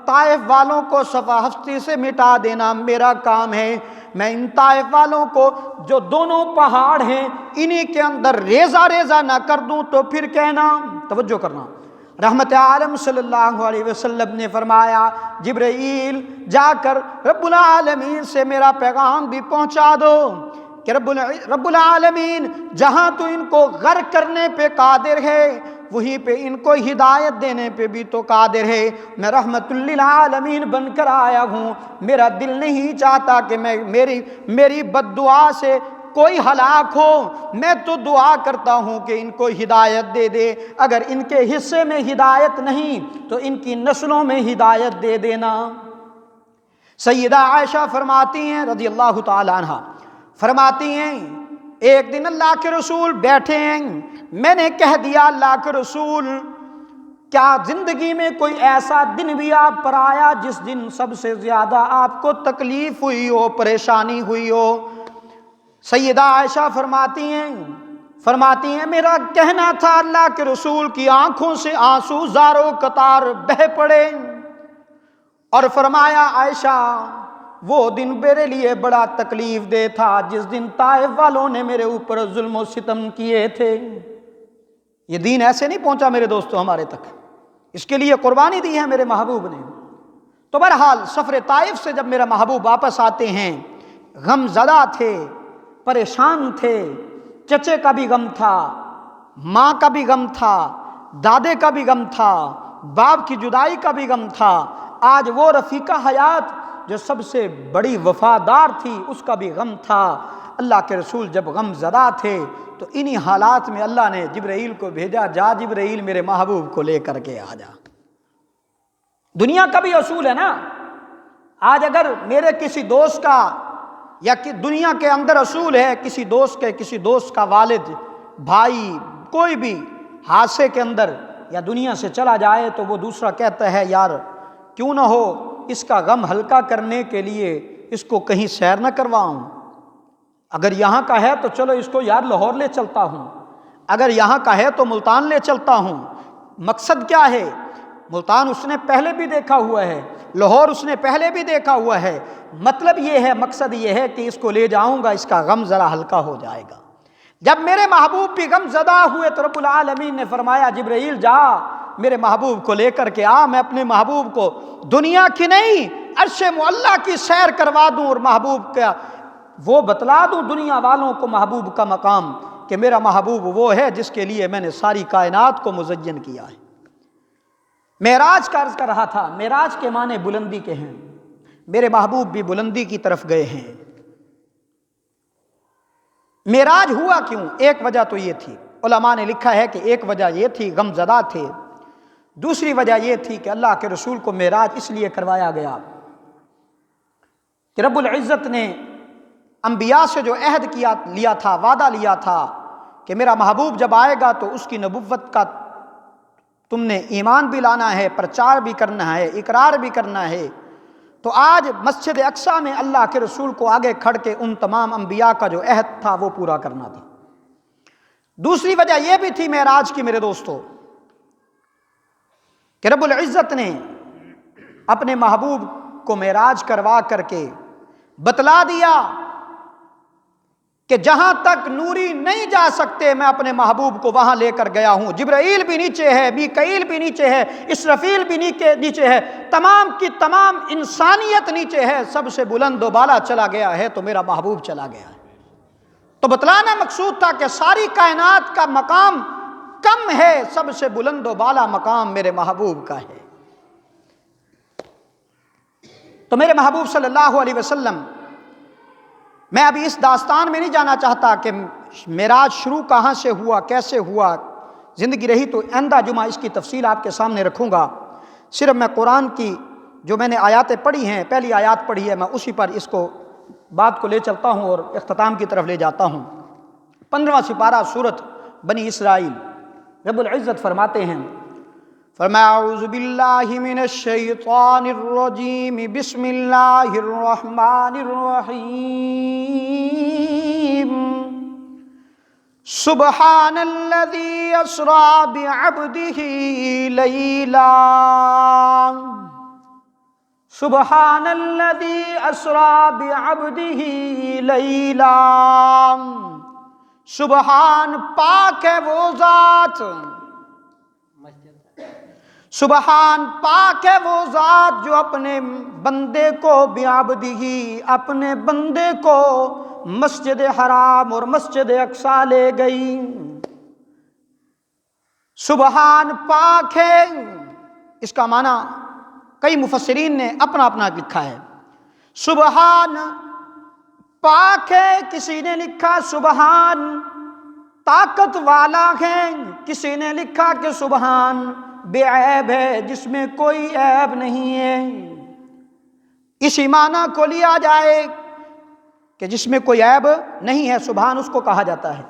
طائف والوں کو صفا ہستی سے مٹا دینا میرا کام ہے۔ میں ان طائف والوں کو جو دونوں پہاڑ ہیں انہی کے اندر ریزہ ریزہ نہ کر دوں تو پھر کہنا۔ توجہ کرنا، رحمت عالم صلی اللہ علیہ وسلم نے فرمایا جبرائیل جا کر رب العالمین سے میرا پیغام بھی پہنچا دو کہ رب العالمین جہاں تو ان کو غرق کرنے پہ قادر ہے وہیں پہ ان کو ہدایت دینے پہ بھی تو قادر ہے۔ میں رحمت للعالمین بن کر آیا ہوں، میرا دل نہیں چاہتا کہ میری بد دعا سے کوئی ہلاک ہو، میں تو دعا کرتا ہوں کہ ان کو ہدایت دے دے، اگر ان کے حصے میں ہدایت نہیں تو ان کی نسلوں میں ہدایت دے دینا۔ سیدہ عائشہ فرماتی ہیں رضی اللہ تعالی عنہ، فرماتی ہیں ایک دن اللہ کے رسول بیٹھے ہیں، میں نے کہہ دیا اللہ کے رسول کیا زندگی میں کوئی ایسا دن بھی آپ پر آیا جس دن سب سے زیادہ آپ کو تکلیف ہوئی ہو، پریشانی ہوئی ہو؟ سیدہ عائشہ فرماتی ہیں میرا کہنا تھا اللہ کے رسول کی آنکھوں سے آنسو زاروں قطار بہہ پڑے، اور فرمایا عائشہ وہ دن میرے لیے بڑا تکلیف دہ تھا جس دن طائف والوں نے میرے اوپر ظلم و ستم کیے تھے۔ یہ دین ایسے نہیں پہنچا میرے دوستو ہمارے تک، اس کے لیے قربانی دی ہے میرے محبوب نے۔ تو بہرحال سفر طائف سے جب میرا محبوب واپس آتے ہیں، غم زدہ تھے، پریشان تھے، چچے کا بھی غم تھا، ماں کا بھی غم تھا، دادے کا بھی غم تھا، باپ کی جدائی کا بھی غم تھا۔ آج وہ رفیقہ حیات جو سب سے بڑی وفادار تھی اس کا بھی غم تھا۔ اللہ کے رسول جب غم زدہ تھے تو انہی حالات میں اللہ نے جبرائیل کو بھیجا، جا جبرائیل میرے محبوب کو لے کر کے آ جا۔ دنیا کا بھی اصول ہے نا، آج اگر میرے کسی دوست کا یا کہ دنیا کے اندر اصول ہے کسی دوست کا والد، بھائی، کوئی بھی حادثے کے اندر یا دنیا سے چلا جائے تو وہ دوسرا کہتا ہے یار کیوں نہ ہو اس کا غم ہلکا کرنے کے لیے اس کو کہیں سیر نہ کرواؤں، اگر یہاں کا ہے تو چلو اس کو یار لاہور لے چلتا ہوں، اگر یہاں کا ہے تو ملتان لے چلتا ہوں۔ مقصد کیا ہے؟ ملتان اس نے پہلے بھی دیکھا ہوا ہے، لاہور اس نے پہلے بھی دیکھا ہوا ہے، مطلب یہ ہے، مقصد یہ ہے کہ اس کو لے جاؤں گا، اس کا غم ذرا ہلکا ہو جائے گا۔ جب میرے محبوب بھی غم زدہ ہوئے تو رب العالمین نے فرمایا جبرائیل جا میرے محبوب کو لے کر کے آ، میں اپنے محبوب کو دنیا کی نہیں عرش معلیٰ کی سیر کروا دوں اور محبوب کا وہ بتلا دوں دنیا والوں کو محبوب کا مقام، کہ میرا محبوب وہ ہے جس کے لیے میں نے ساری کائنات کو مزین کیا ہے۔ معراج کا عرض کر رہا تھا، معراج کے معنی بلندی کے ہیں، میرے محبوب بھی بلندی کی طرف گئے ہیں۔ معراج ہوا کیوں؟ ایک وجہ تو یہ تھی، علماء نے لکھا ہے کہ ایک وجہ یہ تھی غم زدہ تھے، دوسری وجہ یہ تھی کہ اللہ کے رسول کو معراج اس لیے کروایا گیا کہ رب العزت نے انبیاء سے جو عہد لیا تھا، وعدہ لیا تھا کہ میرا محبوب جب آئے گا تو اس کی نبوت کا تم نے ایمان بھی لانا ہے، پرچار بھی کرنا ہے، اقرار بھی کرنا ہے، تو آج مسجد اقصیٰ میں اللہ کے رسول کو آگے کھڑ کے ان تمام انبیاء کا جو عہد تھا وہ پورا کرنا تھا۔ دوسری وجہ یہ بھی تھی معراج کی میرے دوستو کہ رب العزت نے اپنے محبوب کو معراج کروا کر کے بتلا دیا کہ جہاں تک نوری نہیں جا سکتے میں اپنے محبوب کو وہاں لے کر گیا ہوں، جبرائیل بھی نیچے ہے، میکائیل بھی نیچے ہے، اسرافیل بھی نیچے ہے، تمام کی تمام انسانیت نیچے ہے، سب سے بلند و بالا چلا گیا ہے تو میرا محبوب چلا گیا ہے۔ تو بتلانا مقصود تھا کہ ساری کائنات کا مقام کم ہے، سب سے بلند و بالا مقام میرے محبوب کا ہے۔ تو میرے محبوب صلی اللہ علیہ وسلم، میں ابھی اس داستان میں نہیں جانا چاہتا کہ معراج شروع کہاں سے ہوا، کیسے ہوا، زندگی رہی تو آئندہ جمعہ اس کی تفصیل آپ کے سامنے رکھوں گا۔ صرف میں قرآن کی جو میں نے آیاتیں پڑھی ہیں، پہلی آیات پڑھی ہے، میں اسی پر اس کو بات کو لے چلتا ہوں اور اختتام کی طرف لے جاتا ہوں۔ 15واں سپارہ سورۃ بنی اسرائیل، رب العزت فرماتے ہیں، فرمایا اعوذ باللہ من الشیطان الرجیم بسم اللہ الرحمن الرحیم سبحان الذی اسری بعبدہ لیلا سبحان الذی اسری بعبدہ لیلا، سبحان پاک ہے وہ ذات، سبحان پاک ہے وہ ذات جو اپنے بندے کو بعبدہ، اپنے بندے کو مسجد حرام اور مسجد اقصیٰ لے گئی۔ سبحان پاک ہے، اس کا معنی کئی مفسرین نے اپنا اپنا لکھا ہے۔ سبحان پاک ہے، کسی نے لکھا سبحان طاقت والا ہے، کسی نے لکھا کہ سبحان بے عیب ہے، جس میں کوئی عیب نہیں ہے۔ اسی معنی کو لیا جائے کہ جس میں کوئی عیب نہیں ہے، سبحان اس کو کہا جاتا ہے۔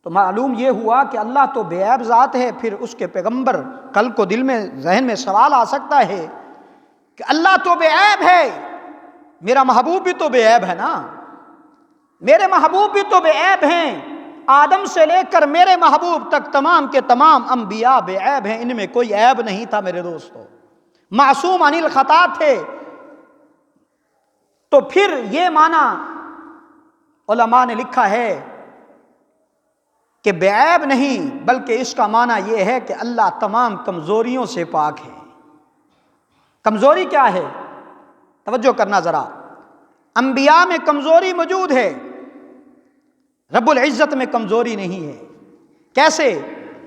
تو معلوم یہ ہوا کہ اللہ تو بے عیب ذات ہے، پھر اس کے پیغمبر کل کو دل میں ذہن میں سوال آ سکتا ہے کہ اللہ تو بے عیب ہے، میرا محبوب بھی تو بے عیب ہے نا، میرے محبوب بھی تو بے عیب ہیں، آدم سے لے کر میرے محبوب تک تمام کے تمام انبیاء بے عیب ہیں، ان میں کوئی عیب نہیں تھا میرے دوستو، معصوم عن الخطا تھے۔ تو پھر یہ معنی علماء نے لکھا ہے کہ بے عیب نہیں، بلکہ اس کا معنی یہ ہے کہ اللہ تمام کمزوریوں سے پاک ہے۔ کمزوری کیا ہے؟ توجہ کرنا ذرا، انبیاء میں کمزوری موجود ہے، رب العزت میں کمزوری نہیں ہے۔ کیسے؟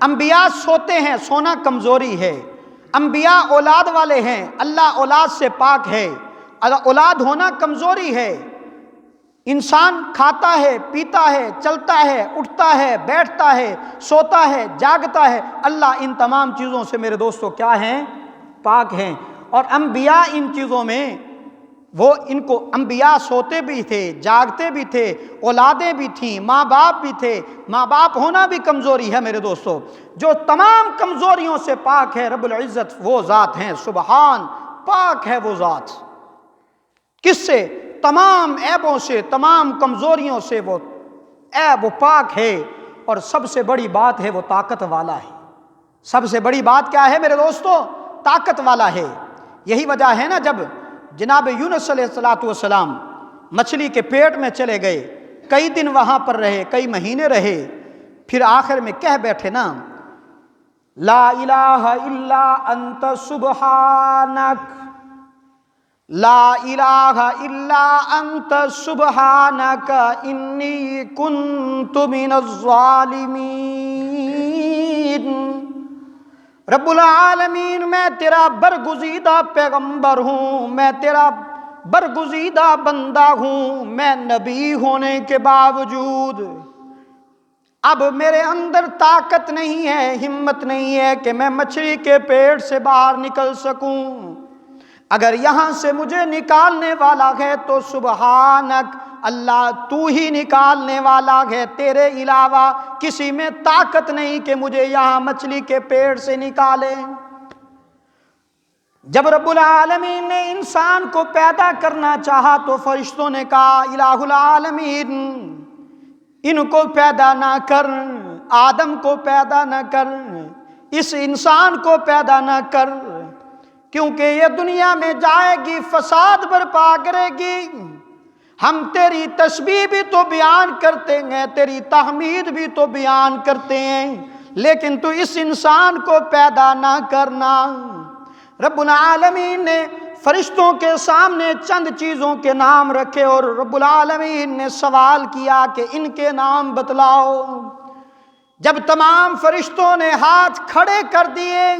انبیاء سوتے ہیں، سونا کمزوری ہے، انبیاء اولاد والے ہیں، اللہ اولاد سے پاک ہے، اولاد ہونا کمزوری ہے، انسان کھاتا ہے، پیتا ہے، چلتا ہے، اٹھتا ہے، بیٹھتا ہے، سوتا ہے، جاگتا ہے، اللہ ان تمام چیزوں سے میرے دوستو کیا ہیں؟ پاک ہیں۔ اور انبیاء ان چیزوں میں وہ ان کو انبیاء سوتے بھی تھے، جاگتے بھی تھے، اولادیں بھی تھیں، ماں باپ بھی تھے، ماں باپ ہونا بھی کمزوری ہے میرے دوستو۔ جو تمام کمزوریوں سے پاک ہے رب العزت وہ ذات ہیں، سبحان، پاک ہے وہ ذات۔ کس سے؟ تمام عیبوں سے، تمام کمزوریوں سے وہ عیب و پاک ہے۔ اور سب سے بڑی بات ہے وہ طاقت والا ہے۔ سب سے بڑی بات کیا ہے میرے دوستو؟ طاقت والا ہے۔ یہی وجہ ہے نا جب جناب یونس علیہ السلام مچھلی کے پیٹ میں چلے گئے، کئی دن وہاں پر رہے، کئی مہینے رہے، پھر آخر میں کہہ بیٹھے نا لا الہ الا انت سبحانک، لا الہ الا انت سبحانک انی کنت من الظالمین۔ رب العالمین میں تیرا برگزیدہ پیغمبر ہوں، میں تیرا برگزیدہ بندہ ہوں، میں نبی ہونے کے باوجود اب میرے اندر طاقت نہیں ہے، ہمت نہیں ہے کہ میں مچھلی کے پیٹ سے باہر نکل سکوں۔ اگر یہاں سے مجھے نکالنے والا ہے تو سبحانک، اللہ تو ہی نکالنے والا ہے، تیرے علاوہ کسی میں طاقت نہیں کہ مجھے یہاں مچھلی کے پیٹ سے نکالے۔ جب رب العالمین نے انسان کو پیدا کرنا چاہا تو فرشتوں نے کہا الہ العالمین ان کو پیدا نہ کر، آدم کو پیدا نہ کر، اس انسان کو پیدا نہ کر، کیونکہ یہ دنیا میں جائے گی، فساد برپا کرے گی۔ ہم تیری تسبیح بھی تو بیان کرتے ہیں، تیری تحمید بھی تو بیان کرتے ہیں، لیکن تو اس انسان کو پیدا نہ کرنا۔ رب العالمین نے فرشتوں کے سامنے چند چیزوں کے نام رکھے اور رب العالمین نے سوال کیا کہ ان کے نام بتلاؤ۔ جب تمام فرشتوں نے ہاتھ کھڑے کر دیے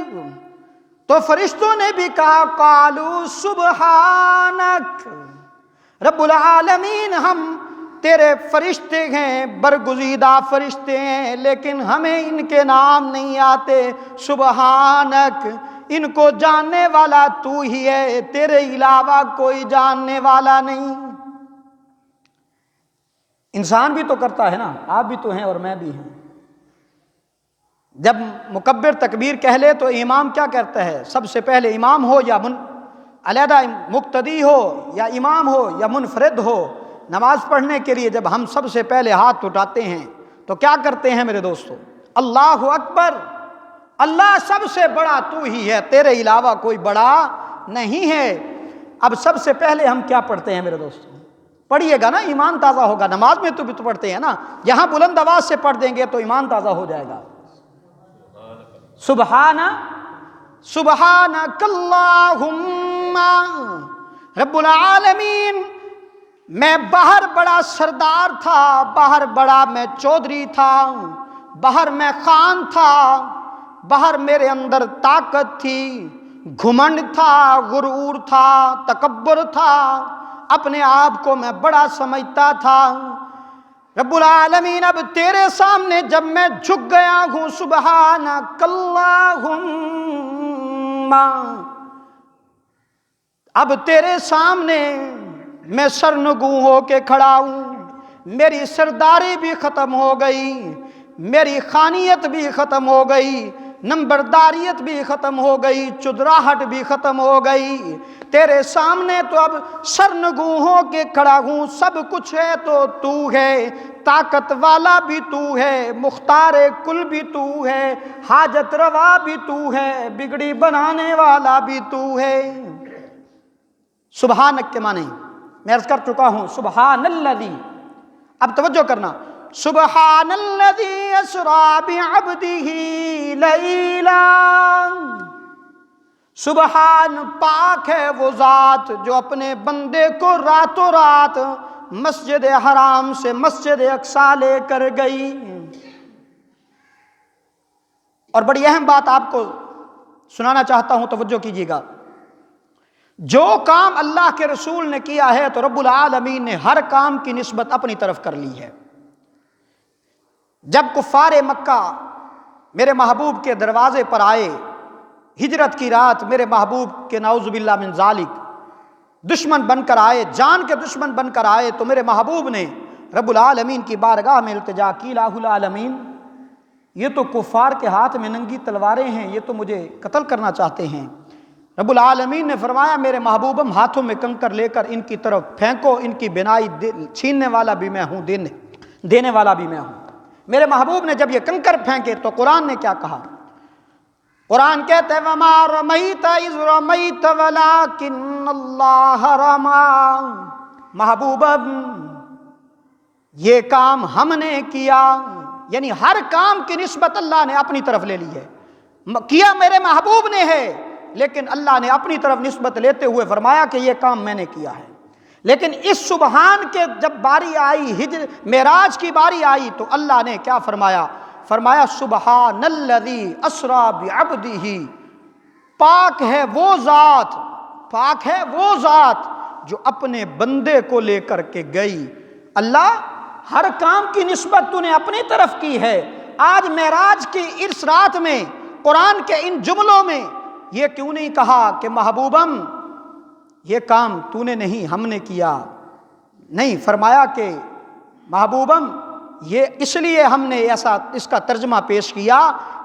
تو فرشتوں نے بھی کہا قالوا سبحانک، رب العالمین ہم تیرے فرشتے ہیں، برگزیدہ فرشتے ہیں، لیکن ہمیں ان کے نام نہیں آتے۔ سبحانک، ان کو جاننے والا تو ہی ہے، تیرے علاوہ کوئی جاننے والا نہیں۔ انسان بھی تو کرتا ہے نا، آپ بھی تو ہیں اور میں بھی ہوں۔ جب مکبر تکبیر کہہ لے تو امام کیا کرتا ہے؟ سب سے پہلے امام ہو یا علیحدہ مقتدی ہو یا امام ہو یا منفرد ہو، نماز پڑھنے کے لیے جب ہم سب سے پہلے ہاتھ اٹھاتے ہیں تو کیا کرتے ہیں میرے دوستو؟ اللہ اکبر، اللہ سب سے بڑا تو ہی ہے، تیرے علاوہ کوئی بڑا نہیں ہے۔ اب سب سے پہلے ہم کیا پڑھتے ہیں میرے دوستو؟ پڑھیے گا نا، ایمان تازہ ہوگا۔ نماز میں تو بھی تو پڑھتے ہیں نا، یہاں بلند آواز سے پڑھ دیں گے تو ایمان تازہ ہو جائے گا۔ سبحانک اللہم، رب العالمین میں باہر بڑا سردار تھا، باہر بڑا میں چودھری تھا، باہر میں خان تھا، باہر میرے اندر طاقت تھی، گھمنڈ تھا، غرور تھا، تکبر تھا، اپنے آپ کو میں بڑا سمجھتا تھا۔ رب العالمین اب تیرے سامنے جب میں جھک گیا ہوں، سبحانک اللہم، اب تیرے سامنے میں سرنگوں ہو کے کھڑا ہوں، میری سرداری بھی ختم ہو گئی، میری خانیت بھی ختم ہو گئی، نمبرداریت بھی ختم ہو گئی، چدراہٹ بھی ختم ہو گئی، تیرے سامنے تو اب سرنگوں ہو کے کھڑا ہوں، سب کچھ ہے تو ہے، طاقت والا بھی تو ہے، مختار کل بھی تو ہے، حاجت روا بھی تو ہے، بگڑی بنانے والا بھی تو ہے۔ سبحانک کے معنی میں عرض کر چکا ہوں، سبحان الذی، اب توجہ کرنا، سبحان الذی اسری بعبدہ لیلا، سبحان پاک ہے وہ ذات جو اپنے بندے کو راتوں رات مسجد حرام سے مسجد اقصی لے کر گئی۔ اور بڑی اہم بات آپ کو سنانا چاہتا ہوں، توجہ کیجیے گا۔ جو کام اللہ کے رسول نے کیا ہے تو رب العالمین نے ہر کام کی نسبت اپنی طرف کر لی ہے۔ جب کفار مکہ میرے محبوب کے دروازے پر آئے، ہجرت کی رات میرے محبوب کے نعوذ باللہ من ذالک دشمن بن کر آئے، جان کے دشمن بن کر آئے، تو میرے محبوب نے رب العالمین کی بارگاہ میں التجا کی، الہ العالمین یہ تو کفار کے ہاتھ میں ننگی تلواریں ہیں، یہ تو مجھے قتل کرنا چاہتے ہیں۔ رب العالمین نے فرمایا میرے محبوبم ہاتھوں میں کنکر لے کر ان کی طرف پھینکو، ان کی بینائی چھیننے والا بھی میں ہوں، دینے والا بھی میں ہوں۔ میرے محبوب نے جب یہ کنکر پھینکے تو قرآن نے کیا کہا؟ قرآن کہتا ہے وَمَا رَمَيْتَ إِذْ رَمَيْتَ وَلَٰكِنَّ اللَّهَ رَمَىٰ، محبوبم یہ کام ہم نے کیا، یعنی ہر کام کی نسبت اللہ نے اپنی طرف لے لی ہے۔ کیا میرے محبوب نے ہے، لیکن اللہ نے اپنی طرف نسبت لیتے ہوئے فرمایا کہ یہ کام میں نے کیا ہے۔ لیکن اس سبحان کے جب باری آئی، معراج کی باری آئی، تو اللہ نے کیا فرمایا؟ فرمایا سبحان الذی اسری بعبدہ، پاک ہے وہ ذات، پاک ہے وہ ذات جو اپنے بندے کو لے کر کے گئی۔ اللہ ہر کام کی نسبت تو نے اپنی طرف کی ہے، آج معراج کی اس رات میں قرآن کے ان جملوں میں یہ کیوں نہیں کہا کہ محبوبم یہ کام تو نے نہیں ہم نے کیا؟ نہیں، فرمایا کہ محبوبم یہ اس لیے ہم نے ایسا اس کا ترجمہ پیش کیا،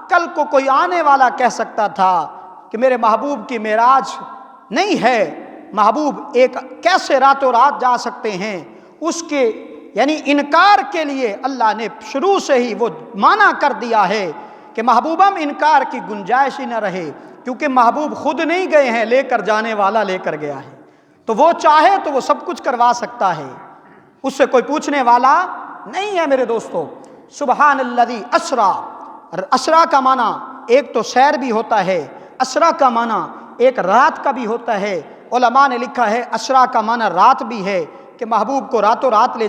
کل کو کوئی آنے والا کہہ سکتا تھا کہ میرے محبوب کی معراج نہیں ہے، محبوب ایک کیسے راتوں رات جا سکتے ہیں؟ اس کے یعنی انکار کے لیے اللہ نے شروع سے ہی وہ معنی کر دیا ہے کہ محبوبم انکار کی گنجائش ہی نہ رہے، کیونکہ محبوب خود نہیں گئے ہیں، لے کر جانے والا لے کر گیا ہے، تو وہ چاہے تو وہ سب کچھ کروا سکتا ہے، اس سے کوئی پوچھنے والا نہیں ہے۔ میرے دوستو، سبحان الذی اسرا، اسرا کا معنی ایک تو سیر بھی ہوتا ہے، اسرا کا معنی ایک رات کا بھی ہوتا ہے۔ علماء نے لکھا ہے اسرا کا معنی رات بھی ہے، کہ محبوب کو راتوں رات لے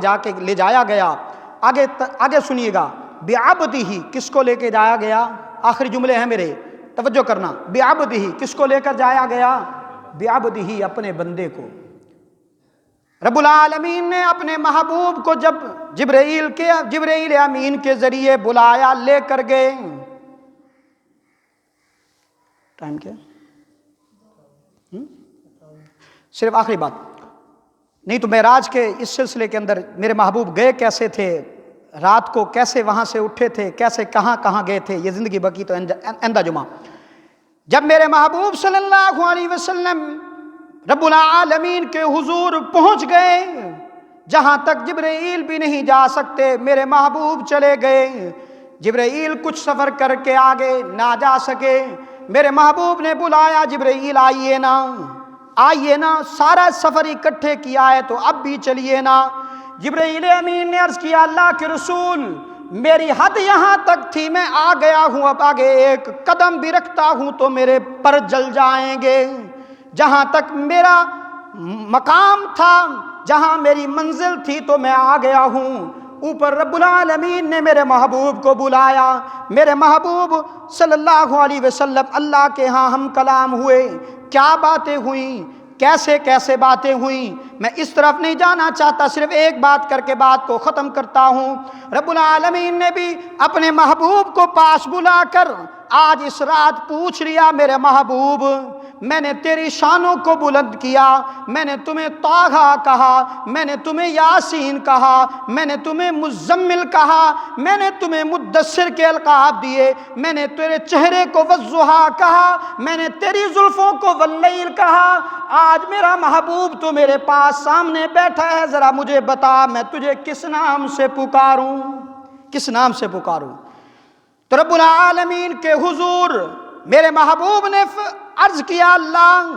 جایا گیا۔ آگے سنیے گا، بعبدہ کس کو لے کے جایا گیا؟ آخری جملے ہیں میرے، توجہ کرنا، بعبدہ کس کو لے کر جایا گیا؟ بعبدہ اپنے بندے کو۔ رب العالمین نے اپنے محبوب کو جب جبرائیل امین کے ذریعے بلایا، لے کر گئے۔ ٹائم کیا؟ صرف آخری بات، نہیں تو معراج کے اس سلسلے کے اندر میرے محبوب گئے کیسے تھے، رات کو کیسے وہاں سے اٹھے تھے، کیسے کہاں کہاں گئے تھے، یہ زندگی بکی تو آئندہ جمعہ۔ جب میرے محبوب صلی اللہ علیہ وسلم رب العالمین کے حضور پہنچ گئے، جہاں تک جبرائیل بھی نہیں جا سکتے، میرے محبوب چلے گئے۔ جبرائیل کچھ سفر کر کے آگے نہ جا سکے، میرے محبوب نے بلایا جبرائیل آئیے نا، آئیے نا، سارا سفر اکٹھے کیا ہے تو اب بھی چلیے نا۔ جبرائیل امین نے عرض کیا اللہ کے رسول میری حد یہاں تک تھی، میں آ گیا ہوں، اب آگے ایک قدم بھی رکھتا ہوں تو میرے پر جل جائیں گے۔ جہاں تک میرا مقام تھا، جہاں میری منزل تھی تو میں آ گیا ہوں۔ اوپر رب العالمین نے میرے محبوب کو بلایا، میرے محبوب صلی اللہ علیہ وسلم اللہ کے ہاں ہم کلام ہوئے، کیا باتیں ہوئیں، کیسے کیسے باتیں ہوئیں، میں اس طرف نہیں جانا چاہتا، صرف ایک بات کر کے بات کو ختم کرتا ہوں۔ رب العالمین نے بھی اپنے محبوب کو پاس بلا کر آج اس رات پوچھ لیا میرے محبوب میں نے تیری شانوں کو بلند کیا، میں نے تمہیں طٰہٰ کہا، میں نے تمہیں یاسین کہا، میں نے تمہیں مزمل کہا، میں نے تمہیں مدثر کے القاب دیے، میں نے تیرے چہرے کو والضحیٰ کہا، میں نے تیری زلفوں کو واللیل کہا۔ آج میرا محبوب تو میرے پاس سامنے بیٹھا ہے، ذرا مجھے بتا میں تجھے کس نام سے پکاروں، کس نام سے پکاروں؟ تو رب العالمین کے حضور میرے محبوب نے عرض کیا اللہ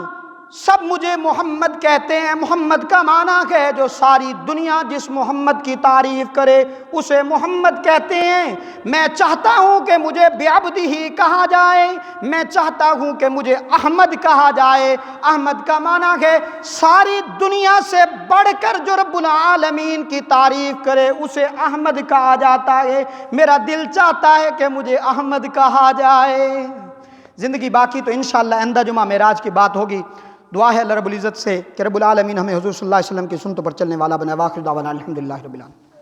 سب مجھے محمد کہتے ہیں، محمد کا معنی ہے جو ساری دنیا جس محمد کی تعریف کرے اسے محمد کہتے ہیں۔ میں چاہتا ہوں کہ مجھے بعبدہ کہا جائے، میں چاہتا ہوں کہ مجھے احمد کہا جائے۔ احمد کا معنی ہے ساری دنیا سے بڑھ کر جو رب العالمین کی تعریف کرے اسے احمد کہا جاتا ہے۔ میرا دل چاہتا ہے کہ مجھے احمد کہا جائے۔ زندگی باقی تو انشاءاللہ آئندہ جمعہ معراج کی بات ہوگی۔ دعا ہے اللہ رب العزت سے کہ رب العالمین ہمیں حضور صلی اللہ علیہ وسلم کی سنتوں پر چلنے والا بنا۔ واخر دعوانا الحمدللہ رب العالمین۔